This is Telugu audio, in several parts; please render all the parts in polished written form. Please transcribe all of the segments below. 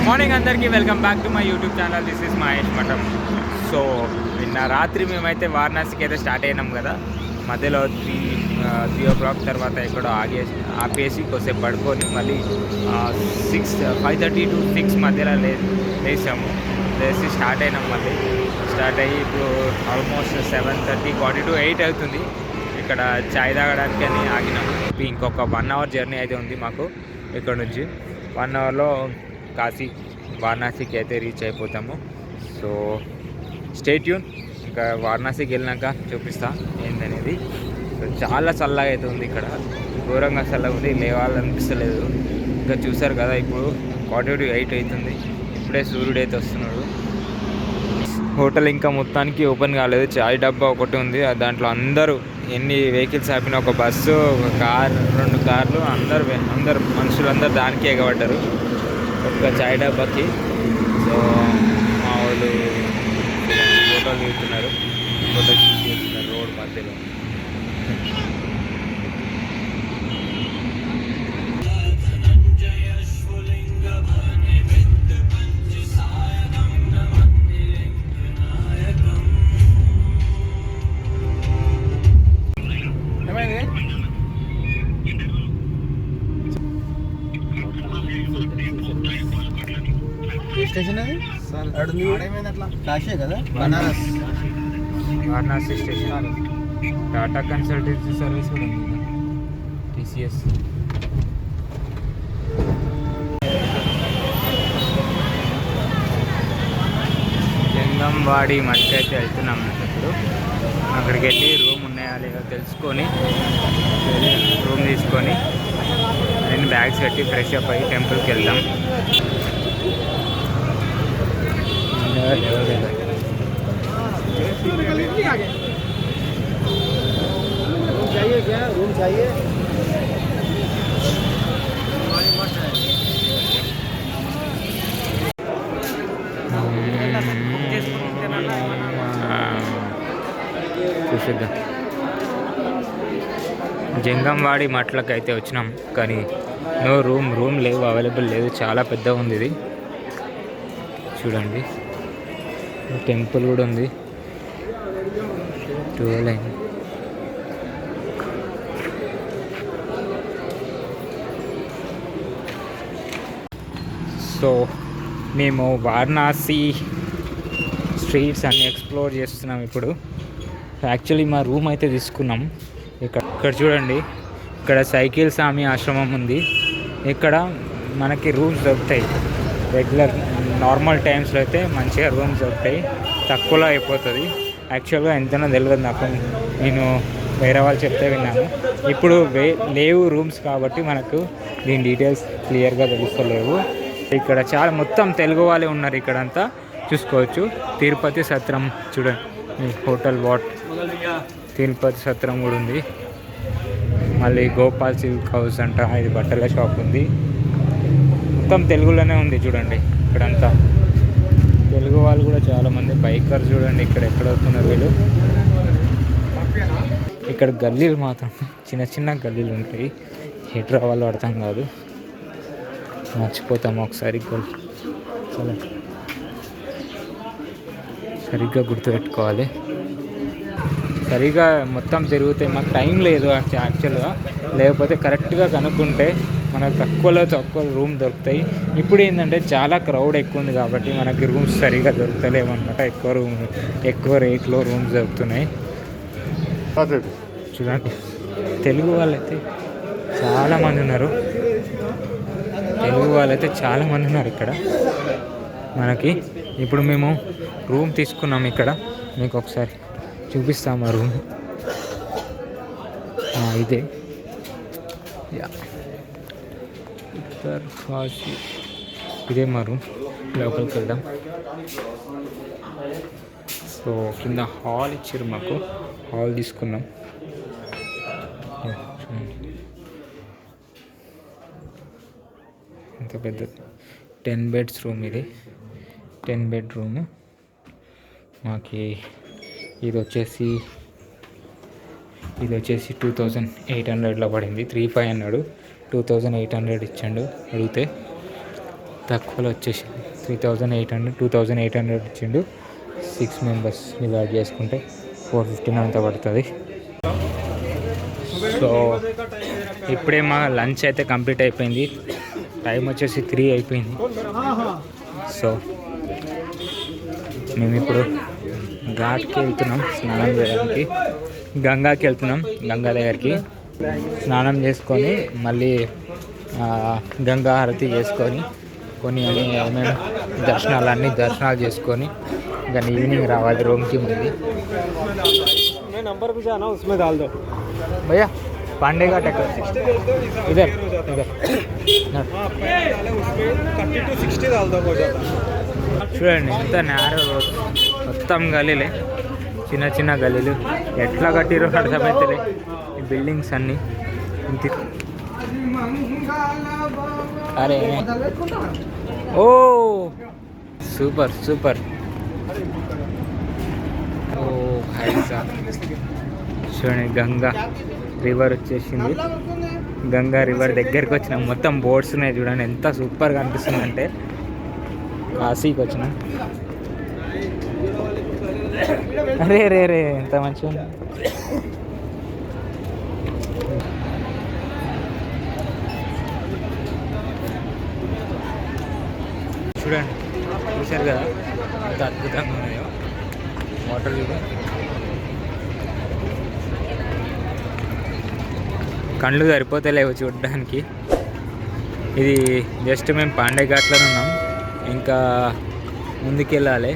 మార్నింగ్ అందరికీ welcome back to my YouTube channel. This is Mahesh మఠం. సో నిన్న రాత్రి మేమైతే వారణాసికి అయితే స్టార్ట్ అయినాం కదా. మధ్యలో త్రీ ఓ క్లాక్ తర్వాత ఎక్కడో ఆపేసి కొద్దిసేపు పడుకొని మళ్ళీ 5:30 to 6 మధ్యలో లేసాము. లేచి స్టార్ట్ అయినాం. మళ్ళీ స్టార్ట్ అయ్యి ఇప్పుడు ఆల్మోస్ట్ 7:30 to 8 అవుతుంది. ఇక్కడ చాయ్ తాగడానికి అని ఆగినాము. ఇంకొక 1 hour జర్నీ అయితే ఉంది మాకు. ఇక్కడ నుంచి 1 hourలో వారణాసికి అయితే రీచ్ అయిపోతాము. So stay tune. ఇంకా వారణాసికి వెళ్ళినాక చూపిస్తా ఏందనేది. సో చాలా చల్లగా అయితే ఉంది ఇక్కడ, ఘోరంగా చల్లగా ఉంది, లేవాలనిపిస్తలేదు. ఇంకా చూసారు కదా ఇప్పుడు 8 అవుతుంది. ఇప్పుడే సూర్యుడు అయితే వస్తున్నాడు. హోటల్ ఇంకా మొత్తానికి ఓపెన్ కాలేదు. చాయ్ డబ్బా ఒకటి ఉంది, దాంట్లో అందరూ ఎన్ని వెహికల్స్ ఆపిన, ఒక బస్సు, ఒక కార్, 2 కార్లు, అందరు మనుషులందరూ దానికి ఎగబడ్డారు ఒక చాయ్ డబ్బాకి. సో మా వాళ్ళు ఫోటోలు తీస్తున్నారు, ఫోటో షూట్ చేస్తున్నారు రోడ్ మధ్యలో. స్టేషన్ అది కాశీ కదా, Varanasi station. Tata consultancy service కూడా ఉంది, టీసీఎస్. జంగంవాడి మట్టికి అయితే వెళ్తున్నాం. ఇప్పుడు అక్కడికి వెళ్ళి రూమ్ ఉన్నాయా లేదో తెలుసుకొని రూమ్ తీసుకొని నేను బ్యాగ్స్ పెట్టి ఫ్రెష్ అప్ అయ్యి టెంపుల్కి వెళ్దాం. रूम चाहिए చూసిద్దాం. జంగంవాడి మట్లకి అయితే వచ్చినాం, కానీ నో రూమ్ లేవు, అవైలబుల్ లేదు. చాలా పెద్దగా ఉంది ఇది. చూడండి, టెంపుల్ కూడా ఉంది. 12 అయింది. సో మేము వారణాసి స్ట్రీట్స్ అన్ని ఎక్స్ప్లోర్ చేస్తున్నాం ఇప్పుడు. యాక్చువల్లీ మా రూమ్ అయితే తీసుకున్నాం. ఇక్కడ చూడండి, ఇక్కడ సైకిల్ స్వామి ఆశ్రమం ఉంది. ఇక్కడ మనకి రూమ్స్ దొరుకుతాయి. రెగ్యులర్ నార్మల్ టైమ్స్లో అయితే మంచిగా రూమ్స్ దొరుకుతాయి, తక్కువలో అయిపోతుంది. యాక్చువల్గా ఎంతనో తెలియదు నాకు, నేను వేరే వాళ్ళు చెప్తే విన్నాను. ఇప్పుడు లేవు రూమ్స్ కాబట్టి మనకు దీని డీటెయిల్స్ క్లియర్గా తెలుస్తలేవు. ఇక్కడ చాలా మొత్తం తెలుగు వాళ్ళే ఉన్నారు. ఇక్కడంతా చూసుకోవచ్చు. తిరుపతి సత్రం చూడండి, హోటల్ తిరుపతి సత్రం కూడా ఉంది. మళ్ళీ గోపాల్ సిల్క్ హౌస్ అంట, ఇది బట్టల షాప్ ఉంది. మొత్తం తెలుగులోనే ఉంది చూడండి. ఇక్కడంతా తెలుగు వాళ్ళు కూడా చాలామంది. బైకర్ చూడండి ఇక్కడ ఎక్కడ వస్తున్నారు వీళ్ళు. ఇక్కడ గల్లీలు మాత్రం చిన్న గల్లీలు ఉంటాయి, ఎటు రావాలో అర్థం కాదు, మర్చిపోతాము ఒకసారి. సరిగ్గా గుర్తుపెట్టుకోవాలి. సరిగ్గా మొత్తం తిరుగుతాయి. మాకు టైం లేదు యాక్చువల్గా, లేకపోతే కరెక్ట్గా కనుక్కుంటే మనకు తక్కువ రూమ్ దొరుకుతాయి. ఇప్పుడు ఏంటంటే చాలా క్రౌడ్ ఎక్కువ ఉంది కాబట్టి మనకి రూమ్స్ సరిగా దొరుకుతలేమన్నమాట. ఎక్కువ రేట్లో రూమ్స్ దొరుకుతున్నాయి. చూడండి, తెలుగు వాళ్ళైతే చాలామంది ఉన్నారు. ఇక్కడ మనకి. ఇప్పుడు మేము రూమ్ తీసుకున్నాం ఇక్కడ, మీకు ఒకసారి చూపిస్తాము ఆ రూమ్. ఇదే ఇదే మా రూమ్. లోపలికి వెళ్దాం. సో కింద హాల్ ఇచ్చారు మాకు, హాల్ తీసుకున్నాం. ఇంత పెద్ద 10 beds రూమ్ ఇది. 10 bed రూమ్. మాకి ఇది వచ్చేసి 2800లో పడింది. 3500 2800 ఇచ్చాడు అడిగితే. తక్కువలో వచ్చేసింది. 3800 2800 ఇచ్చిండు. 6 మెంబర్స్ డివైడ్ చేసుకుంటే 415 అంత పడుతుంది. సో ఇప్పుడే మా లంచ్ అయితే కంప్లీట్ అయిపోయింది. టైం వచ్చేసి 3 అయిపోయింది. సో మేము ఇప్పుడు ఘాట్కి వెళ్తున్నాం స్నానం చేయడానికి. గంగాకి వెళ్తున్నాం. గంగా దగ్గరికి స్నానం చేసుకొని మళ్ళీ గంగా హారతి చేసుకొని ఏమేమి దర్శనాలు చేసుకొని ఇంకా ఈవినింగ్ రావాలి రూమ్కి. మళ్ళీ భయ్యా पांडे घाट है इधर చూడండి ఎంత నేరో రోడ్, మొత్తం గలీలే, చిన్న చిన్న గలీలు. ఎట్లా కట్టిరో అర్థమైతలే ఈ బిల్డింగ్స్ అన్నీ. ఇంత అరే ఓ సూపర్ సూపర్. ఓ హైసా చూడండి గంగా రివర్ వచ్చేసింది. గంగా రివర్ దగ్గరికి వచ్చినాం. మొత్తం బోట్స్ ఉన్నాయి చూడండి, ఎంత సూపర్గా అనిపిస్తుంది అంటే. కాశీకి వచ్చినాం. అరే రే రే ఎంత మంచిగా చూడండి. చూశారు కదా ఎంత అద్భుతంగా ఉన్నాయో వాటర్ ఇది. కళ్ళు సరిపోతలేవు చూడడానికి. ఇది జస్ట్ మేము పాండే ఘాట్లో ఉన్నాం. ఇంకా ముందుకు వెళ్ళాలి.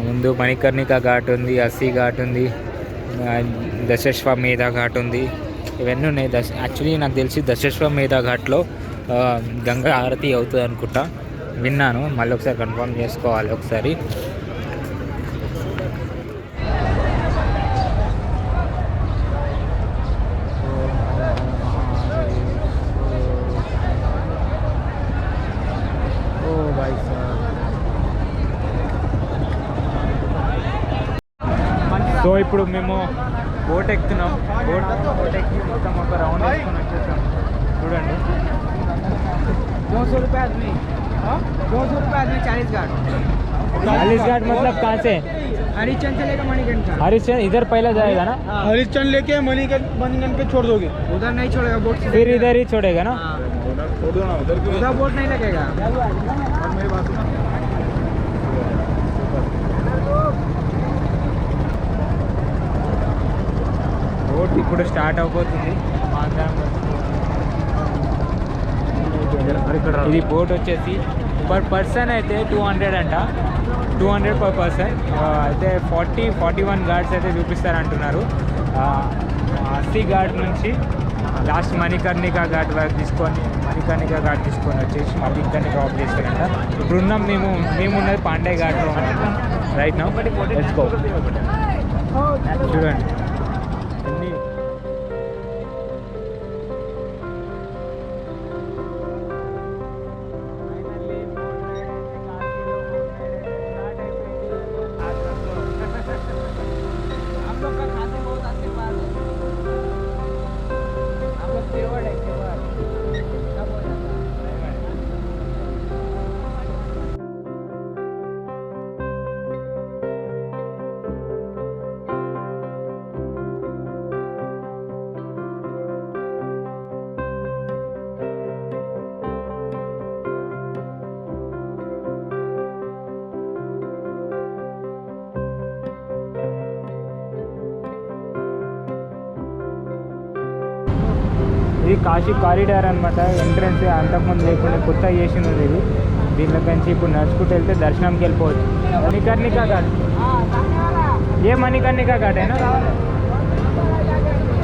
ముందు మణికర్ణిక ఘాట్ ఉంది, అస్సీ ఘాట్ ఉంది, దశశ్వమేధ ఘాట్ ఉంది. ఇవన్నీ ఉన్నాయి. యాక్చువల్లీ నాకు తెలిసి దశశ్వమేధ ఘాట్లో గంగా హారతి అవుతుంది అనుకుంటా, విన్నాను. మళ్ళీ ఒకసారి కన్ఫర్మ్ చేసుకోవాలి ఒకసారి. సో ఇప్పుడు మేము బోట్ ఎక్కుతున్నాం. బోట్ ఎక్కి మొత్తం ఒక రౌండ్ వేసుకొని వచ్చేసాం. చూడండి 200 रुपये आदमी 200 रुपये आदमी 40 घाट 40 घाट मतलब कहाँ से? हरिश्चंद से लेकर मणिकंठ का। हरिश्चंद इधर पहले जाएगा ना? हरिश्चंद लेके मणिकंठ पे छोड़ दोगे? उधर नहीं छोड़ेगा बोट से, फिर इधर ही छोड़ेगा ना? उधर बोट नहीं लगेगा। బోట్ ఇప్పుడు స్టార్ట్ అయిపోతుంది. ఇది బోట్ వచ్చేసి పర్ పర్సన్ అయితే 200 అంట. 200 పర్ పర్సన్. అయితే 41 ఘాట్స్ అయితే చూపిస్తారంటున్నారు. అస్సీ ఘాట్ నుంచి లాస్ట్ మణికర్ణిక ఘాట్ వరకు తీసుకొని వచ్చేసి మళ్ళీ ఇక్కడిని డ్రాప్ చేస్తారంట. ఇప్పుడున్నాం మేమున్నది పాండే ఘాట్లో రైట్ నౌ. Let's go. చూడండి ఇది కాశీ కారిడార్ అనమాట. ఎంట్రన్స్ అంతకుముందు లేకుండా కొత్త చేసింది ఇది. దీంట్లో నుంచి ఇప్పుడు నడుచుకుంటూ వెళ్తే దర్శనంకి వెళ్ళిపోవచ్చు. మణికర్ణిక ఘాట్, ఏ మణికర్ణిక ఘాట్ అయినా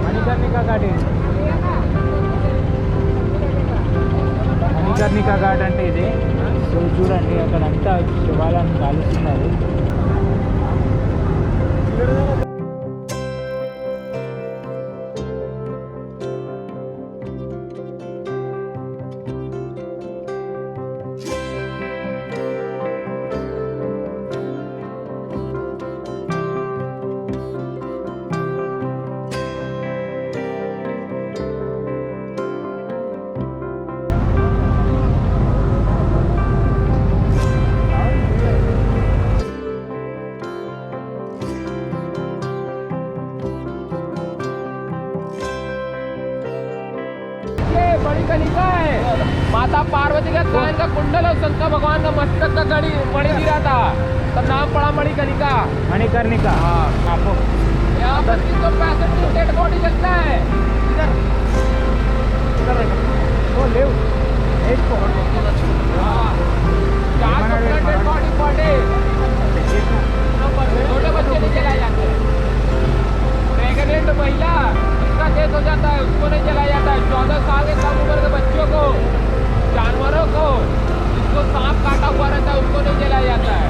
మణికర్ణిక ఘాట్ మణికర్ణిక ఘాట్ అంటే ఇది. సో చూడండి అక్కడంతా శివాలయం కాలుస్తున్నారు. का कुंडल और शंकर भगवान का मस्तक का गड़ी मणि गिरा था, तो नाम पड़ा मणिकर्णिका। मणिकर्णिका। हाँ, आपको यहाँ पर 365 दिन डेड बॉडी चलता है। डेड बॉडी पर डे छोटे बच्चे नहीं जलाए जाते हैं। प्रेग्नेंट महिला उसका केस हो जाता है, उसको नहीं जलाया जाता है। 14 साल के कम उम्र के बच्चों को, जानवरों को जिसको सांप काटा हुआ रहता है उसको नहीं जलाया जाता है।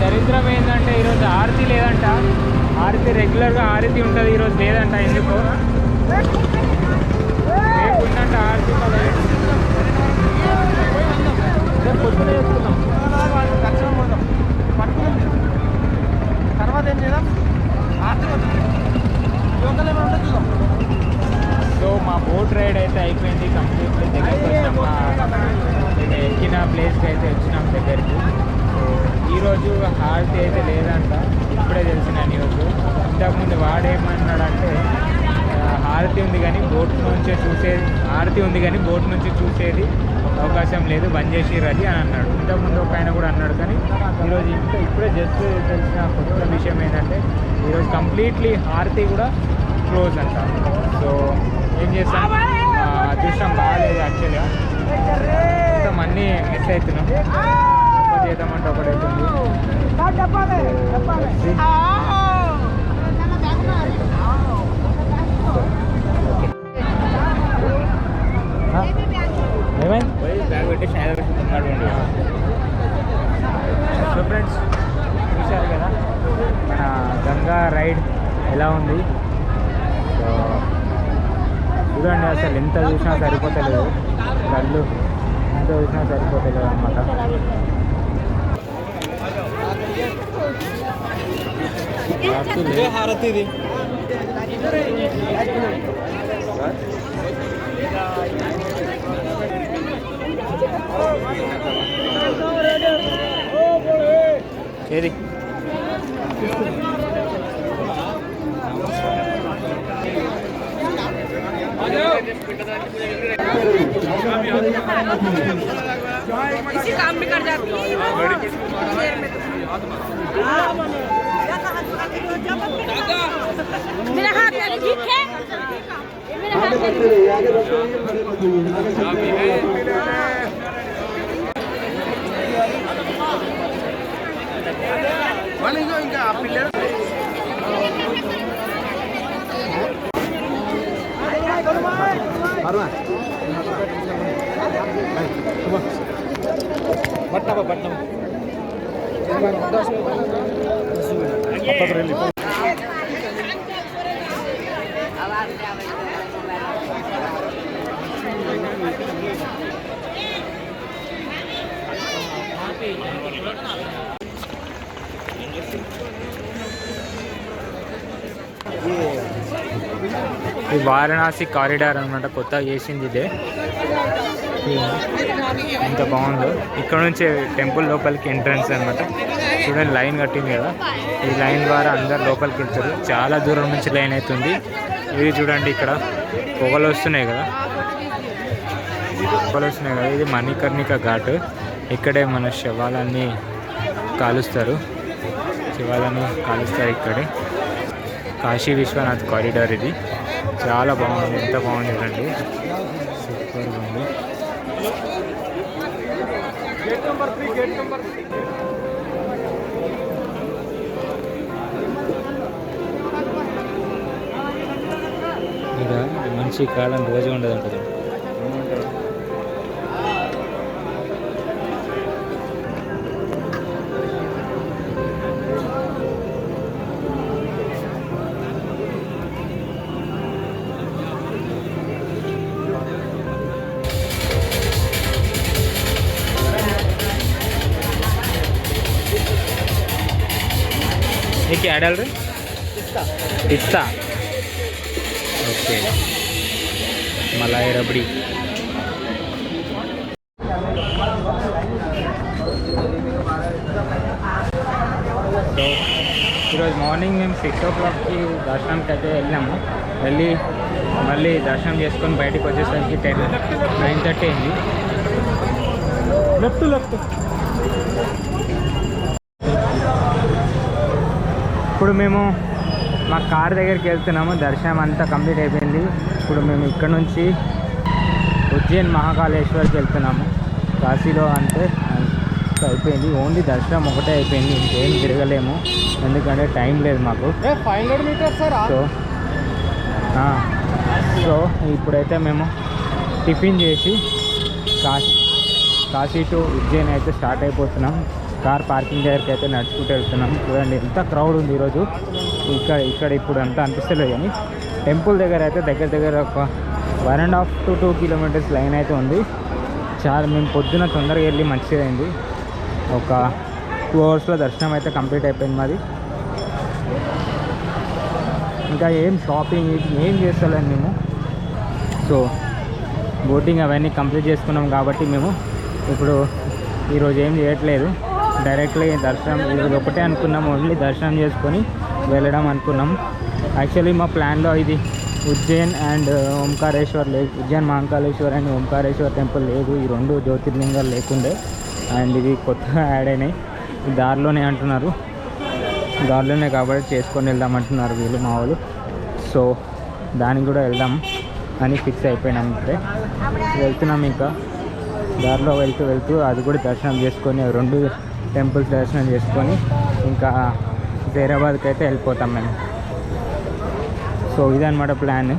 దరిద్రం ఏంటంటే ఈరోజు ఆరతి లేదంట. ఆరతి రెగ్యులర్గా ఆరతి ఉంటుంది, ఈరోజు లేదంట. ఎందుకో లేకుందంట ఆరతి. పొద్దున చేసుకుందాం, తర్వాత ఏం చేద్దాం, యోగాలు ఏమైనా ఉంటే చూద్దాం. సో మా బోట్ రైడ్ అయితే అయిపోయింది కంప్లీట్లీ. దగ్గరికి వచ్చినాం, మేము ఎక్కిన ప్లేస్కి అయితే వచ్చినాం దగ్గరికి. సో ఈరోజు హారతి అయితే లేదంట, ఇప్పుడే తెలిసిన న్యూస్. ఇంతకుముందు వాడేమన్నాడంటే హారతి ఉంది కానీ బోట్ నుంచి చూసేది, హారతి ఉంది కానీ బోట్ నుంచి చూసేది అవకాశం లేదు, బంద్ చేసిర్రు అది అని అన్నాడు. ఇంతకుముందు ఒక ఆయన కూడా అన్నాడు. కానీ ఈరోజు ఇప్పుడే జస్ట్ తెలిసిన కొత్త విషయం ఏంటంటే ఈరోజు కంప్లీట్లీ హారతి కూడా క్లోజ్ అంట. సో ఏం చేస్తాం, అదృష్టం బాగాలేదు యాక్చువల్గా. మొత్తం అన్నీ మిస్ అవుతున్నాం. చేద్దామంటే ఒకటైతుంది. బ్యాగ్ పెట్టి షాయ్ పెట్టుకున్నాడు. సో ఫ్రెండ్స్ చూశారు కదా మన గంగా రైడ్ ఎలా ఉంది. సో చూడండి, అసలు ఎంత చూసినా సరిపోతలేదు, కళ్ళు ఎంత చూసినా సరిపోతలేదు అనమాట. హారతి ఇది ఏది इसी काम में कर जाती है। मेरा हाथ यानी ठीक है, मेरा हाथ ఇంకా పిల్లలు ఈ వారణాసి కారిడార్ అనమాట, కొత్తగా చేసింది ఇదే. ఎంత బాగుందో. ఇక్కడ నుంచి టెంపుల్ లోపలికి ఎంట్రన్స్ అనమాట. చూడండి, లైన్ కట్టింది కదా, ఈ లైన్ ద్వారా అందరు లోపలికి వెళ్తారు. చాలా దూరం నుంచి లైన్ అవుతుంది. ఇది చూడండి, ఇక్కడ పొగలు వస్తున్నాయి కదా, ఇది మణికర్ణిక ఘాట్. ఇక్కడే మన శవాలన్నీ కాలుస్తారు ఇక్కడే. కాశీ విశ్వనాథ్ కారిడార్ ఇది. చాలా బాగుంది, ఎంత బాగుంది చూడండి, సూపర్గా ఉంది. ఇక్కడ మంచి కాలం రోజు ఉండదు ఉంటుంది. ये क्या डाल रहे? पिस्ता. ओके. मलाई रबड़ी. సో ఈరోజు మార్నింగ్ మేము 6 o'clockకి దర్శనంకి అయితే వెళ్ళాము. వెళ్ళి మళ్ళీ దర్శనం చేసుకొని బయటకు వచ్చేసరికి 9:30 అయింది. ఇప్పుడు మేము మా కార్ దగ్గరికి వెళ్తున్నాము. దర్శనం అంతా కంప్లీట్ అయిపోయింది. ఇప్పుడు మేము ఇక్కడ నుంచి ఉజ్జయిన్ మహాకాళేశ్వర్కి వెళ్తున్నాము. కాశీలో అంటే అయిపోయింది, ఓన్లీ దర్శనం ఒకటే అయిపోయింది, ఇంకేం తిరగలేము ఎందుకంటే టైం లేదు మాకు. 500 meters సార్. సో ఇప్పుడైతే మేము టిఫిన్ చేసి కాశీ టు ఉజ్జయిన్ అయితే స్టార్ట్ అయిపోతున్నాం. కార్ పార్కింగ్ దగ్గరికి అయితే నడుచుకుంటూ వెళ్తున్నాం. చూడండి ఎంత క్రౌడ్ ఉంది ఈరోజు. ఇక్కడ ఇప్పుడు అంతా అనిపిస్తలేదు, కానీ టెంపుల్ దగ్గర అయితే దగ్గర ఒక 1.5 to 2 kilometers లైన్ అయితే ఉంది. చాలా మేము పొద్దున తొందరగా వెళ్ళి మంచిదైంది. ఒక 2 hours దర్శనం అయితే కంప్లీట్ అయిపోయింది మాది. ఇంకా ఏం షాపింగ్ ఏం చేస్తలేము మేము. సో బోటింగ్ అవన్నీ కంప్లీట్ చేసుకున్నాం కాబట్టి మేము ఇప్పుడు ఈరోజు ఏం చేయట్లేదు. డైరెక్ట్లీ దర్శనం ఈరోజు ఒకటే అనుకున్నాం, ఓన్లీ దర్శనం చేసుకొని వెళ్ళడం అనుకున్నాం. యాక్చువల్లీ మా ప్లాన్లో ఇది ఉజ్జయిన్ అండ్ ఓంకారేశ్వర్ లేదు, ఉజ్జయిన్ మహాకాళేశ్వర్ అండ్ ఓంకారేశ్వర్ టెంపుల్ లేదు. ఈ 2 జ్యోతిర్లింగాలు లేకుండే, అండ్ ఇది కొత్తగా యాడ్ అయినాయి. దారిలోనే అంటున్నారు, దారిలోనే కాబట్టి చేసుకొని వెళ్దామంటున్నారు వీళ్ళు మా వాళ్ళు. సో దానికి కూడా వెళ్దాం అని ఫిక్స్ అయిపోయినాం. ఇప్పుడే వెళ్తున్నాం. ఇంకా దారిలో వెళ్తూ అది కూడా దర్శనం చేసుకొని 2 టెంపుల్స్ దర్శనం చేసుకొని ఇంకా హైదరాబాద్కి అయితే వెళ్ళిపోతాం మేము. సో ఇదన్నమాట ప్లాన్.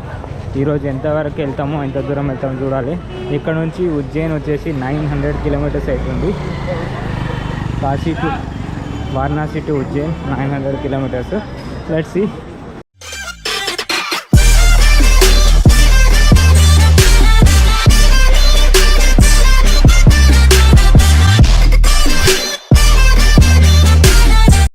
ఈరోజు ఎంతవరకు వెళ్తామో ఎంత దూరం వెళ్తామో చూడాలి. ఇక్కడ నుంచి ఉజ్జయిన్ వచ్చేసి 900 kilometers అవుతుంది. Kashi to Varanasi to Ujjain 900 kilometers. Let's see